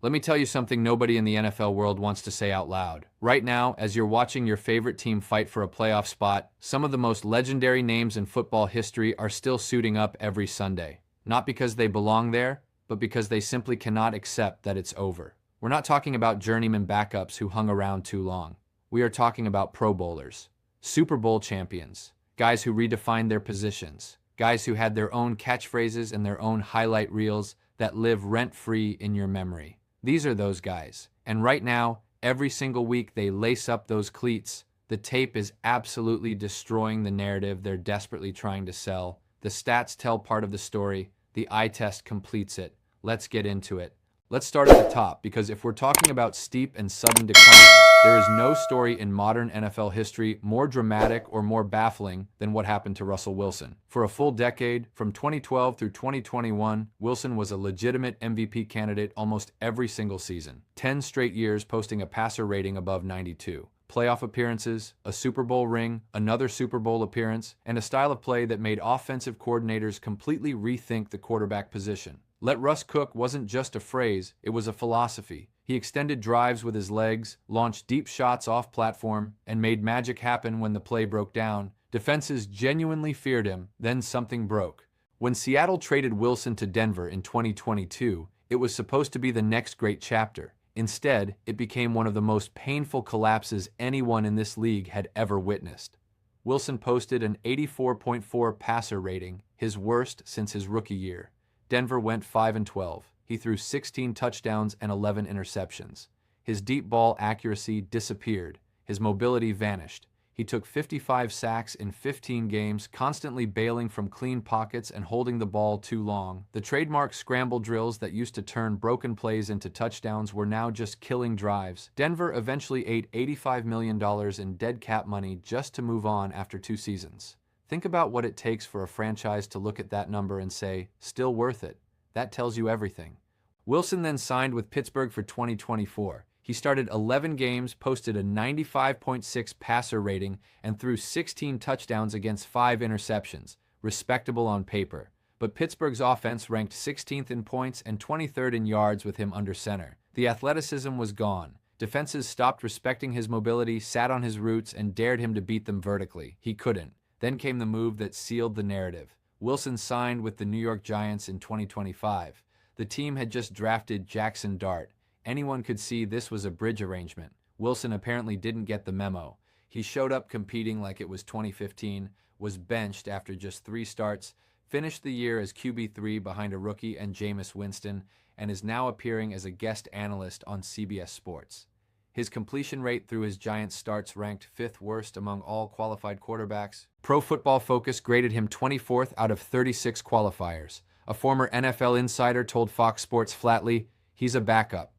Let me tell you something nobody in the NFL world wants to say out loud. Right now, as you're watching your favorite team fight for a playoff spot, some of the most legendary names in football history are still suiting up every Sunday. Not because they belong there, but because they simply cannot accept that it's over. We're not talking about journeyman backups who hung around too long. We are talking about Pro Bowlers, Super Bowl champions, guys who redefined their positions, guys who had their own catchphrases and their own highlight reels that live rent-free in your memory. These are those guys. And right now, every single week they lace up those cleats. The tape is absolutely destroying the narrative they're desperately trying to sell. The stats tell part of the story. The eye test completes it. Let's get into it. Let's start at the top, because if we're talking about steep and sudden decline, there is no story in modern NFL history more dramatic or more baffling than what happened to Russell Wilson. For a full decade, from 2012 through 2021, Wilson was a legitimate MVP candidate almost every single season. 10 straight years posting a passer rating above 92. Playoff appearances, a Super Bowl ring, another Super Bowl appearance, and a style of play that made offensive coordinators completely rethink the quarterback position. Let Russ cook wasn't just a phrase, it was a philosophy. He extended drives with his legs, launched deep shots off platform, and made magic happen when the play broke down. Defenses genuinely feared him, then something broke. When Seattle traded Wilson to Denver in 2022, it was supposed to be the next great chapter. Instead, it became one of the most painful collapses anyone in this league had ever witnessed. Wilson posted an 84.4 passer rating, his worst since his rookie year. Denver went 5-12. He threw 16 touchdowns and 11 interceptions. His deep ball accuracy disappeared. His mobility vanished. He took 55 sacks in 15 games, constantly bailing from clean pockets and holding the ball too long. The trademark scramble drills that used to turn broken plays into touchdowns were now just killing drives. Denver eventually ate $85 million in dead cap money just to move on after 2 seasons. Think about what it takes for a franchise to look at that number and say, still worth it. That tells you everything. Wilson then signed with Pittsburgh for 2024. He started 11 games, posted a 95.6 passer rating, and threw 16 touchdowns against 5 interceptions. Respectable on paper. But Pittsburgh's offense ranked 16th in points and 23rd in yards with him under center. The athleticism was gone. Defenses stopped respecting his mobility, sat on his roots, and dared him to beat them vertically. He couldn't. Then came the move that sealed the narrative. Wilson signed with the New York Giants in 2025. The team had just drafted Jackson Dart. Anyone could see this was a bridge arrangement. Wilson apparently didn't get the memo. He showed up competing like it was 2015, was benched after just 3 starts, finished the year as QB3 behind a rookie and Jameis Winston, and is now appearing as a guest analyst on CBS Sports. His completion rate through his Giants starts ranked 5th worst among all qualified quarterbacks. Pro Football Focus graded him 24th out of 36 qualifiers. A former NFL insider told Fox Sports flatly, he's a backup.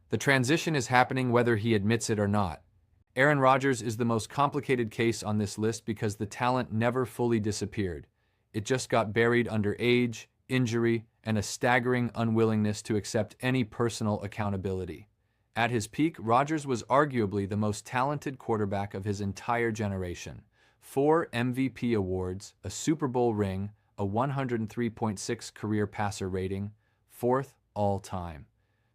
The transition is happening whether he admits it or not. Aaron Rodgers is the most complicated case on this list because the talent never fully disappeared. It just got buried under age, injury, and a staggering unwillingness to accept any personal accountability. At his peak, Rodgers was arguably the most talented quarterback of his entire generation. 4 MVP awards, a Super Bowl ring, a 103.6 career passer rating, 4th all-time.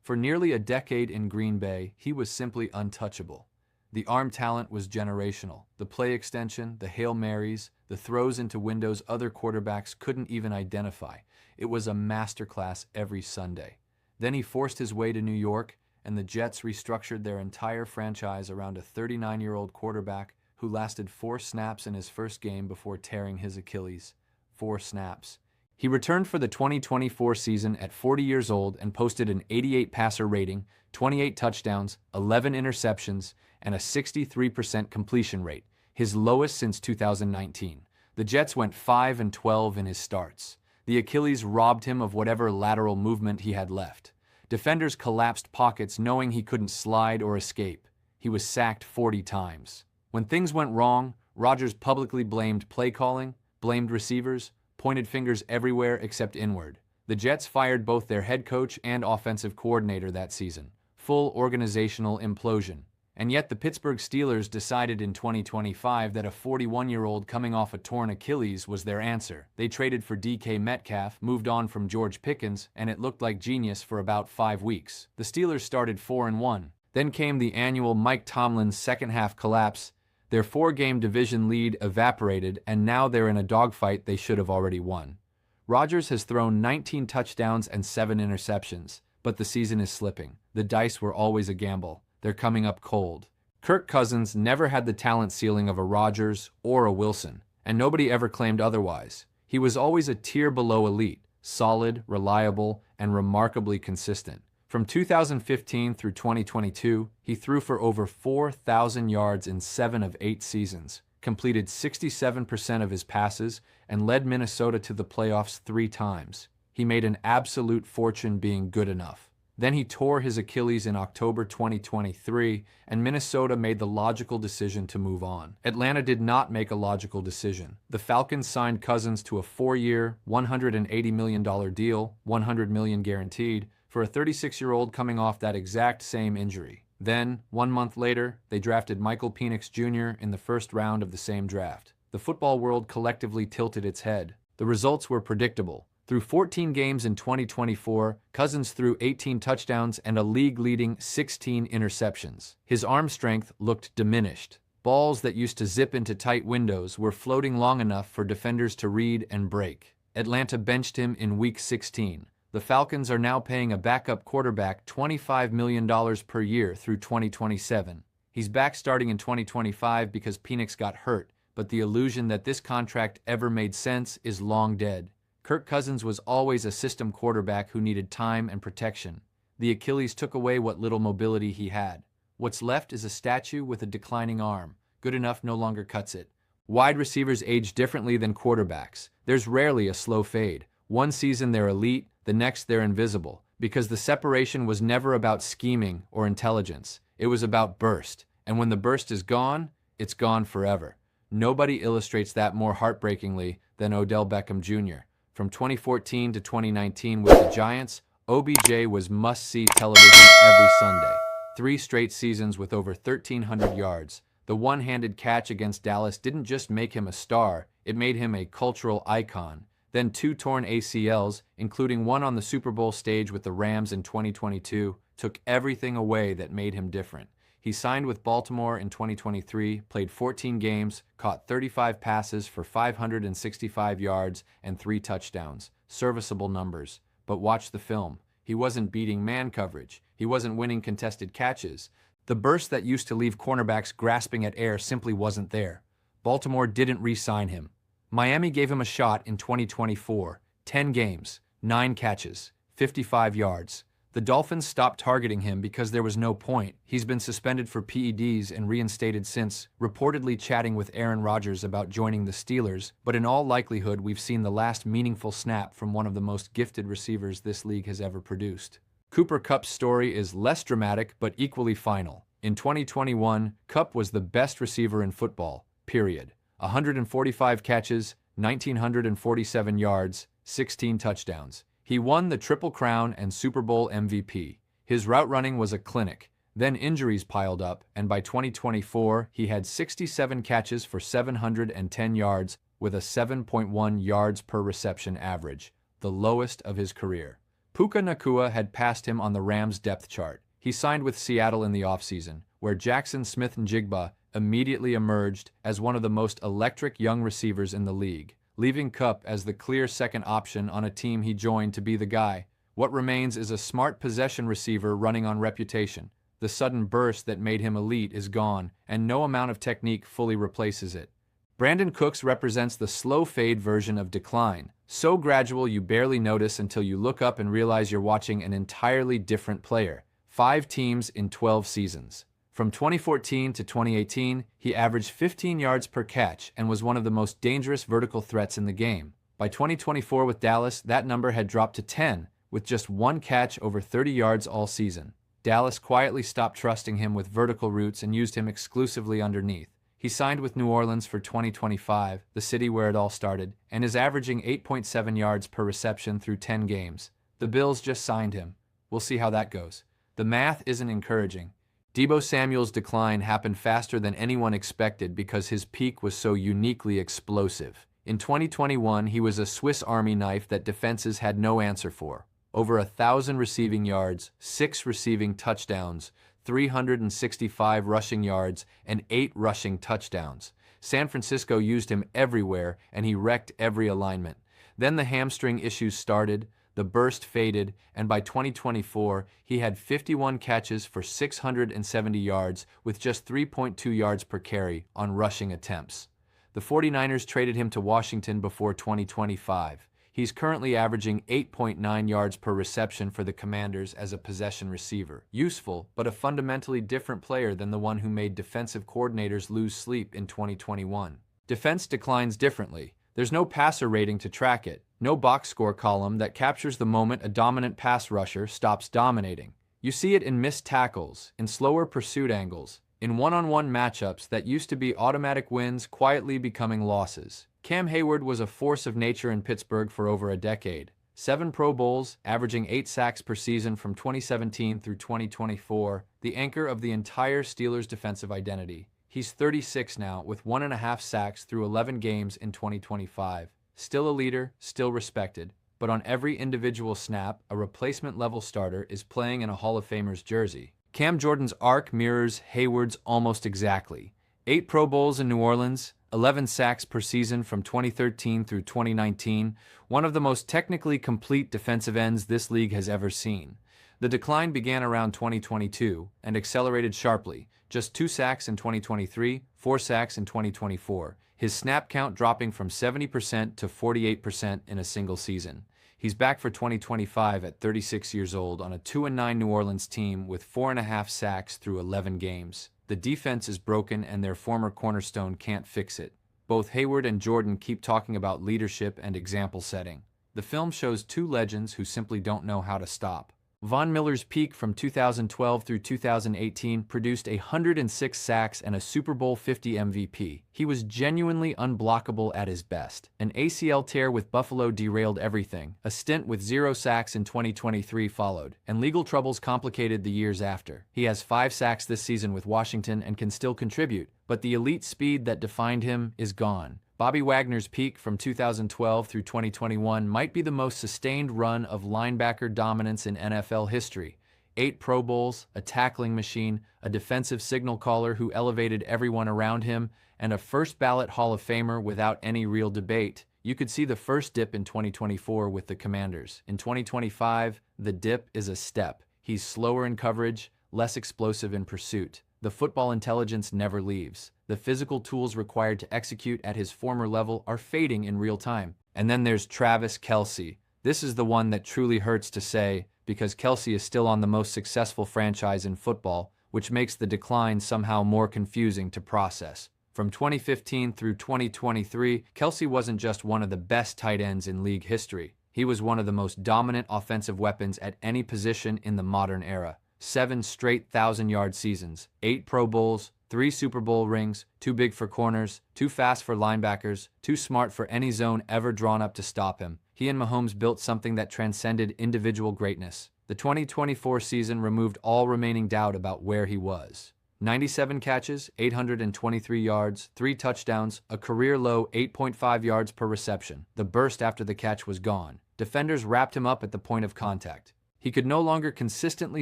For nearly a decade in Green Bay, he was simply untouchable. The arm talent was generational. The play extension, the Hail Marys, the throws into windows other quarterbacks couldn't even identify. It was a masterclass every Sunday. Then he forced his way to New York, and the Jets restructured their entire franchise around a 39-year-old quarterback who lasted 4 snaps in his first game before tearing his Achilles. 4 snaps. He returned for the 2024 season at 40 years old and posted an 88 passer rating, 28 touchdowns, 11 interceptions, and a 63% completion rate, his lowest since 2019. The Jets went 5-12 in his starts. The Achilles robbed him of whatever lateral movement he had left. Defenders collapsed pockets knowing he couldn't slide or escape. He was sacked 40 times. When things went wrong, Rodgers publicly blamed play calling, blamed receivers, pointed fingers everywhere except inward. The Jets fired both their head coach and offensive coordinator that season. Full organizational implosion. And yet the Pittsburgh Steelers decided in 2025 that a 41-year-old coming off a torn Achilles was their answer. They traded for DK Metcalf, moved on from George Pickens, and it looked like genius for about 5 weeks. The Steelers started 4-1. Then came the annual Mike Tomlin second-half collapse. Their 4-game division lead evaporated, and now they're in a dogfight they should have already won. Rodgers has thrown 19 touchdowns and 7 interceptions, but the season is slipping. The dice were always a gamble. They're coming up cold. Kirk Cousins never had the talent ceiling of a Rodgers or a Wilson, and nobody ever claimed otherwise. He was always a tier below elite, solid, reliable, and remarkably consistent. From 2015 through 2022, he threw for over 4,000 yards in 7 of 8 seasons, completed 67% of his passes, and led Minnesota to the playoffs 3 times. He made an absolute fortune being good enough. Then he tore his Achilles in October 2023, and Minnesota made the logical decision to move on. Atlanta did not make a logical decision. The Falcons signed Cousins to a 4-year, $180 million deal, $100 million guaranteed, for a 36-year-old coming off that exact same injury. Then, 1 month later, they drafted Michael Penix Jr. in the first round of the same draft. The football world collectively tilted its head. The results were predictable. Through 14 games in 2024, Cousins threw 18 touchdowns and a league-leading 16 interceptions. His arm strength looked diminished. Balls that used to zip into tight windows were floating long enough for defenders to read and break. Atlanta benched him in Week 16. The Falcons are now paying a backup quarterback $25 million per year through 2027. He's back starting in 2025 because Penix got hurt, but the illusion that this contract ever made sense is long dead. Kirk Cousins was always a system quarterback who needed time and protection. The Achilles took away what little mobility he had. What's left is a statue with a declining arm. Good enough no longer cuts it. Wide receivers age differently than quarterbacks. There's rarely a slow fade. One season they're elite, the next they're invisible, because the separation was never about scheming or intelligence. It was about burst. And when the burst is gone, it's gone forever. Nobody illustrates that more heartbreakingly than Odell Beckham Jr. From 2014 to 2019 with the Giants, OBJ was must-see television every Sunday. 3 straight seasons with over 1,300 yards. The one-handed catch against Dallas didn't just make him a star, it made him a cultural icon. Then 2 torn ACLs, including one on the Super Bowl stage with the Rams in 2022, took everything away that made him different. He signed with Baltimore in 2023, played 14 games, caught 35 passes for 565 yards and 3 touchdowns. Serviceable numbers. But watch the film. He wasn't beating man coverage. He wasn't winning contested catches. The burst that used to leave cornerbacks grasping at air simply wasn't there. Baltimore didn't re-sign him. Miami gave him a shot in 2024. 10 games, 9 catches, 55 yards. The Dolphins stopped targeting him because there was no point. He's been suspended for PEDs and reinstated since, reportedly chatting with Aaron Rodgers about joining the Steelers, but in all likelihood we've seen the last meaningful snap from one of the most gifted receivers this league has ever produced. Cooper Kupp's story is less dramatic but equally final. In 2021, Kupp was the best receiver in football, period. 145 catches, 1,947 yards, 16 touchdowns. He won the Triple Crown and Super Bowl MVP. His route running was a clinic. Then injuries piled up, and by 2024, he had 67 catches for 710 yards with a 7.1 yards per reception average, the lowest of his career. Puka Nacua had passed him on the Rams' depth chart. He signed with Seattle in the offseason, where Jackson Smith-Njigba immediately emerged as one of the most electric young receivers in the league, leaving Kupp as the clear second option on a team he joined to be the guy. What remains is a smart possession receiver running on reputation. The sudden burst that made him elite is gone, and no amount of technique fully replaces it. Brandon Cooks represents the slow fade version of decline, so gradual you barely notice until you look up and realize you're watching an entirely different player. 5 teams in 12 seasons. From 2014 to 2018, he averaged 15 yards per catch and was one of the most dangerous vertical threats in the game. By 2024 with Dallas, that number had dropped to 10, with just 1 catch over 30 yards all season. Dallas quietly stopped trusting him with vertical routes and used him exclusively underneath. He signed with New Orleans for 2025, the city where it all started, and is averaging 8.7 yards per reception through 10 games. The Bills just signed him. We'll see how that goes. The math isn't encouraging. Deebo Samuel's decline happened faster than anyone expected because his peak was so uniquely explosive. In 2021, he was a Swiss Army knife that defenses had no answer for. Over 1,000 receiving yards, 6 receiving touchdowns, 365 rushing yards, and 8 rushing touchdowns. San Francisco used him everywhere, and he wrecked every alignment. Then the hamstring issues started, the burst faded, and by 2024, he had 51 catches for 670 yards with just 3.2 yards per carry on rushing attempts. The 49ers traded him to Washington before 2025. He's currently averaging 8.9 yards per reception for the Commanders as a possession receiver. Useful, but a fundamentally different player than the one who made defensive coordinators lose sleep in 2021. Defense declines differently. There's no passer rating to track it, no box score column that captures the moment a dominant pass rusher stops dominating. You see it in missed tackles, in slower pursuit angles, in one-on-one matchups that used to be automatic wins quietly becoming losses. Cam Hayward was a force of nature in Pittsburgh for over a decade. 7 Pro Bowls, averaging 8 sacks per season from 2017 through 2024, the anchor of the entire Steelers' defensive identity. He's 36 now, with 1.5 sacks through 11 games in 2025. Still a leader, still respected, but on every individual snap, a replacement-level starter is playing in a Hall of Famer's jersey. Cam Jordan's arc mirrors Hayward's almost exactly. 8 Pro Bowls in New Orleans, 11 sacks per season from 2013 through 2019, one of the most technically complete defensive ends this league has ever seen. The decline began around 2022 and accelerated sharply, just 2 sacks in 2023, 4 sacks in 2024, his snap count dropping from 70% to 48% in a single season. He's back for 2025 at 36 years old on a 2-9 New Orleans team with 4.5 sacks through 11 games. The defense is broken and their former cornerstone can't fix it. Both Hayward and Jordan keep talking about leadership and example setting. The film shows 2 legends who simply don't know how to stop. Von Miller's peak from 2012 through 2018 produced 106 sacks and a Super Bowl 50 MVP. He was genuinely unblockable at his best. An ACL tear with Buffalo derailed everything. A stint with 0 sacks in 2023 followed, and legal troubles complicated the years after. He has 5 sacks this season with Washington and can still contribute, but the elite speed that defined him is gone. Bobby Wagner's peak from 2012 through 2021 might be the most sustained run of linebacker dominance in NFL history. 8 Pro Bowls, a tackling machine, a defensive signal caller who elevated everyone around him, and a first-ballot Hall of Famer without any real debate. You could see the first dip in 2024 with the Commanders. In 2025, the dip is a step. He's slower in coverage, less explosive in pursuit. The football intelligence never leaves. The physical tools required to execute at his former level are fading in real time. And then there's Travis Kelce. This is the one that truly hurts to say, because Kelce is still on the most successful franchise in football, which makes the decline somehow more confusing to process. From 2015 through 2023, Kelce wasn't just one of the best tight ends in league history. He was one of the most dominant offensive weapons at any position in the modern era. 7 straight 1,000-yard seasons, 8 Pro Bowls, 3 Super Bowl rings, too big for corners, too fast for linebackers, too smart for any zone ever drawn up to stop him. He and Mahomes built something that transcended individual greatness. The 2024 season removed all remaining doubt about where he was. 97 catches, 823 yards, 3 touchdowns, a career-low 8.5 yards per reception. The burst after the catch was gone. Defenders wrapped him up at the point of contact. He could no longer consistently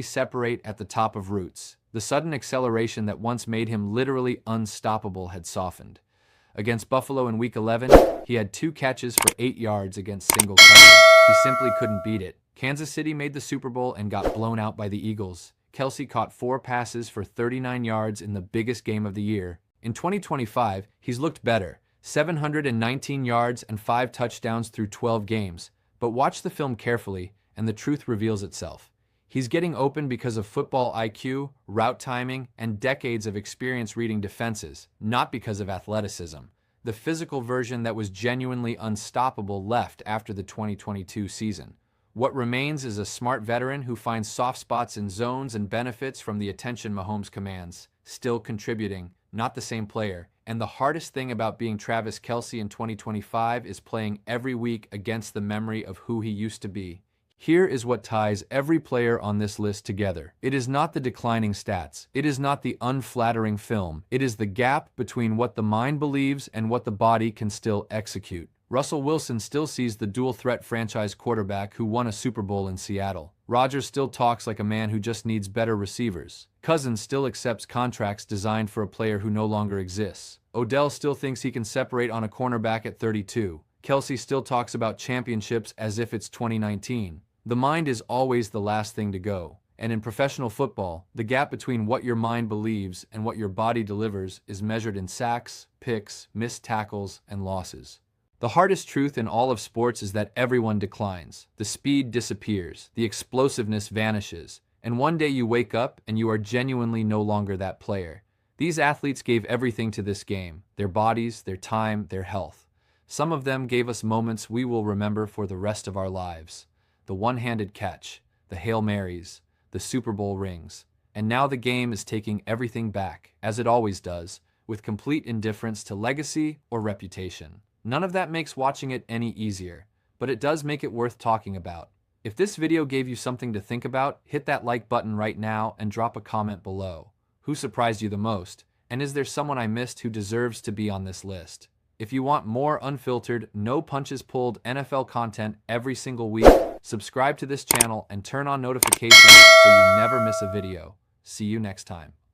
separate at the top of routes. The sudden acceleration that once made him literally unstoppable had softened. Against Buffalo in Week 11, he had 2 catches for 8 yards against single coverage. He simply couldn't beat it. Kansas City made the Super Bowl and got blown out by the Eagles. Kelce caught 4 passes for 39 yards in the biggest game of the year. In 2025, he's looked better. 719 yards and 5 touchdowns through 12 games. But watch the film carefully, and the truth reveals itself. He's getting open because of football IQ, route timing, and decades of experience reading defenses, not because of athleticism. The physical version that was genuinely unstoppable left after the 2022 season. What remains is a smart veteran who finds soft spots in zones and benefits from the attention Mahomes commands, still contributing, not the same player. And the hardest thing about being Travis Kelce in 2025 is playing every week against the memory of who he used to be. Here is what ties every player on this list together. It is not the declining stats. It is not the unflattering film. It is the gap between what the mind believes and what the body can still execute. Russell Wilson still sees the dual-threat franchise quarterback who won a Super Bowl in Seattle. Rodgers still talks like a man who just needs better receivers. Cousins still accepts contracts designed for a player who no longer exists. Odell still thinks he can separate on a cornerback at 32. Kelsey still talks about championships as if it's 2019. The mind is always the last thing to go. And in professional football, the gap between what your mind believes and what your body delivers is measured in sacks, picks, missed tackles, and losses. The hardest truth in all of sports is that everyone declines. The speed disappears, the explosiveness vanishes, and one day you wake up and you are genuinely no longer that player. These athletes gave everything to this game, their bodies, their time, their health. Some of them gave us moments we will remember for the rest of our lives. The one-handed catch, the Hail Marys, the Super Bowl rings. And now the game is taking everything back, as it always does, with complete indifference to legacy or reputation. None of that makes watching it any easier, but it does make it worth talking about. If this video gave you something to think about, hit that like button right now and drop a comment below. Who surprised you the most? And is there someone I missed who deserves to be on this list? If you want more unfiltered, no punches pulled NFL content every single week, subscribe to this channel and turn on notifications so you never miss a video. See you next time.